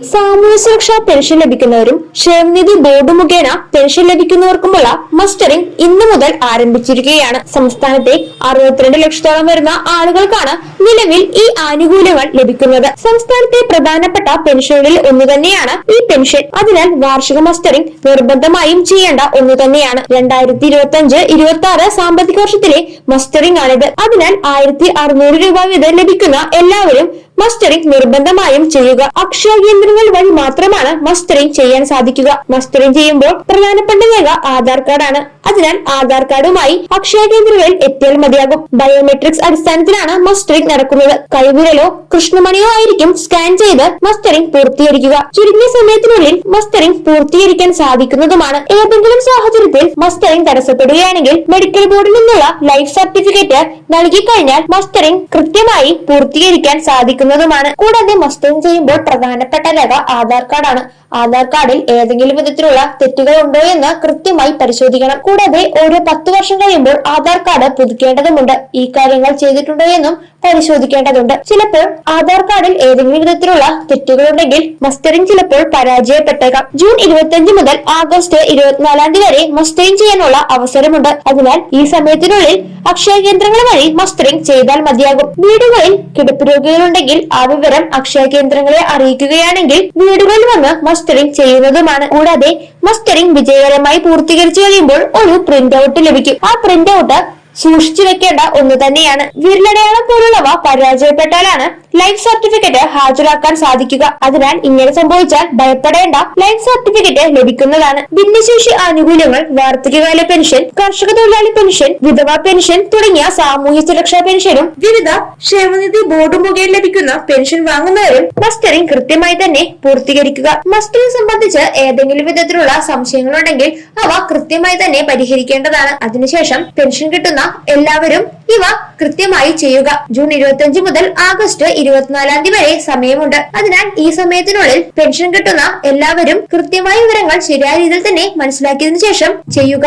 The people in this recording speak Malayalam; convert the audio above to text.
സാമൂഹ്യ സുരക്ഷാ പെൻഷൻ ലഭിക്കുന്നവരും ക്ഷേമനിധി ബോർഡ് മുഖേന പെൻഷൻ ലഭിക്കുന്നവർക്കുമുള്ള മസ്റ്ററിംഗ് ഇന്നു മുതൽ ആരംഭിച്ചിരിക്കുകയാണ്. സംസ്ഥാനത്തെ 62 ലക്ഷത്തോളം വരുന്ന ആളുകൾക്കാണ് നിലവിൽ ഈ ആനുകൂല്യങ്ങൾ ലഭിക്കുന്നത്. സംസ്ഥാനത്തെ പ്രധാനപ്പെട്ട പെൻഷനുകളിൽ ഒന്ന് തന്നെയാണ് ഈ പെൻഷൻ. അതിനാൽ വാർഷിക മസ്റ്ററിംഗ് നിർബന്ധമായും ചെയ്യേണ്ട ഒന്ന് തന്നെയാണ്. 2025-26 സാമ്പത്തിക വർഷത്തിലെ മസ്റ്ററിംഗ് ആണിത്. അതിനാൽ 1600 രൂപ വീതം ലഭിക്കുന്ന എല്ലാവരും മസ്റ്ററിംഗ് നിർബന്ധമായും ചെയ്യുക. അക്ഷയ കേന്ദ്രങ്ങൾ വഴി മാത്രമാണ് മസ്റ്ററിംഗ് ചെയ്യാൻ സാധിക്കുക. മസ്റ്ററിംഗ് ചെയ്യുമ്പോൾ പ്രധാനപ്പെട്ട രേഖ ആധാർ കാർഡാണ്. അതിനാൽ ആധാർ കാർഡുമായി അക്ഷയ കേന്ദ്രങ്ങളിൽ എത്തിയാൽ മതിയാകും. ബയോമെട്രിക്സ് അടിസ്ഥാനത്തിലാണ് മസ്റ്ററിംഗ് നടക്കുന്നത്. കൈവിരലോ കൃഷ്ണമണിയോ ആയിരിക്കും സ്കാൻ ചെയ്ത് മസ്റ്ററിംഗ് പൂർത്തീകരിക്കുക. ചുരുങ്ങിയ സമയത്തിനുള്ളിൽ മസ്റ്ററിംഗ് പൂർത്തീകരിക്കാൻ സാധിക്കുന്നതുമാണ്. ഏതെങ്കിലും സാഹചര്യത്തിൽ മസ്റ്ററിംഗ് തടസ്സപ്പെടുകയാണെങ്കിൽ മെഡിക്കൽ ബോർഡിൽ നിന്നുള്ള ലൈഫ് സർട്ടിഫിക്കറ്റ് നൽകി കഴിഞ്ഞാൽ മസ്റ്ററിംഗ് കൃത്യമായി പൂർത്തീകരിക്കാൻ സാധിക്കുന്നതുമാണ്. കൂടാതെ മസ്റ്ററിംഗ് ചെയ്യുമ്പോൾ പ്രധാനപ്പെട്ട രേഖ ആധാർ കാർഡാണ്. ആധാർ കാർഡിൽ ഏതെങ്കിലും വിധത്തിലുള്ള തെറ്റുകൾ ഉണ്ടോ എന്ന് കൃത്യമായി പരിശോധിക്കണം. കൂടാതെ ഓരോ 10 വർഷം കഴിയുമ്പോൾ ആധാർ കാർഡ് പുതുക്കേണ്ടതുണ്ട്. ഈ കാര്യങ്ങൾ ചെയ്തിട്ടുണ്ടോ എന്നും പരിശോധിക്കേണ്ടതുണ്ട്. ചിലപ്പോൾ ആധാർ കാർഡിൽ ഏതെങ്കിലും വിധത്തിലുള്ള തെറ്റുകൾ ഉണ്ടെങ്കിൽ മസ്റ്ററിംഗ് ചിലപ്പോൾ പരാജയപ്പെട്ടേക്കാം. ജൂൺ 25 മുതൽ ആഗസ്റ്റ് 24 വരെ മസ്റ്ററിംഗ് ചെയ്യാനുള്ള അവസരമുണ്ട്. അതിനാൽ ഈ സമയത്തിനുള്ളിൽ അക്ഷയ കേന്ദ്രങ്ങൾ വഴി മസ്റ്ററിംഗ് ചെയ്താൽ മതിയാകും. വീടുകളിൽ കിടപ്പ് രോഗികളുണ്ടെങ്കിൽ ആ വിവരം അക്ഷയ കേന്ദ്രങ്ങളെ അറിയിക്കുകയാണെങ്കിൽ വീടുകളിൽ വന്ന് മസ്റ്ററിംഗ് ചെയ്യുന്നതുമാണ്. കൂടാതെ മസ്റ്ററിംഗ് വിജയകരമായി പൂർത്തീകരിച്ചു കഴിയുമ്പോൾ ഒരു പ്രിന്റ് ഔട്ട് ലഭിക്കും. ആ പ്രിന്റ് ഔട്ട് സൂക്ഷിച്ചു വെക്കേണ്ട ഒന്ന് തന്നെയാണ്. വിരലടയാളം പോലുള്ളവ പരാജയപ്പെട്ടാലാണ് ലൈഫ് സർട്ടിഫിക്കറ്റ് ഹാജരാക്കാൻ സാധിക്കുക. അതിനാൽ ഇങ്ങനെ സംഭവിച്ചാൽ ഭയപ്പെടേണ്ട, ലൈഫ് സർട്ടിഫിക്കറ്റ് ലഭിക്കുന്നതാണ്. ഭിന്നശേഷി ആനുകൂല്യങ്ങൾ, വാർദ്ധക്യകാല പെൻഷൻ, കർഷക തൊഴിലാളി പെൻഷൻ, വിധവാ പെൻഷൻ തുടങ്ങിയ സാമൂഹ്യ സുരക്ഷാ പെൻഷനും വിവിധ ക്ഷേമനിധി ബോർഡ് മുഖേന ലഭിക്കുന്ന പെൻഷൻ വാങ്ങുന്നവരും മസ്റ്ററിംഗ് കൃത്യമായി തന്നെ പൂർത്തീകരിക്കുക. മസ്റ്ററിംഗ് സംബന്ധിച്ച് ഏതെങ്കിലും വിധത്തിലുള്ള സംശയങ്ങളുണ്ടെങ്കിൽ അവ കൃത്യമായി തന്നെ പരിഹരിക്കേണ്ടതാണ്. അതിനുശേഷം പെൻഷൻ കിട്ടുന്ന എല്ലാവരും ഇവ കൃത്യമായി ചെയ്യുക. ജൂൺ 25 മുതൽ ആഗസ്റ്റ് 24 വരെ സമയമുണ്ട്. അതിനാൽ ഈ സമയത്തിനുള്ളിൽ പെൻഷൻ കിട്ടുന്ന എല്ലാവരും കൃത്യമായ വിവരങ്ങൾ ശരിയായ രീതിയിൽ തന്നെ മനസ്സിലാക്കിയതിനു ശേഷം ചെയ്യുക.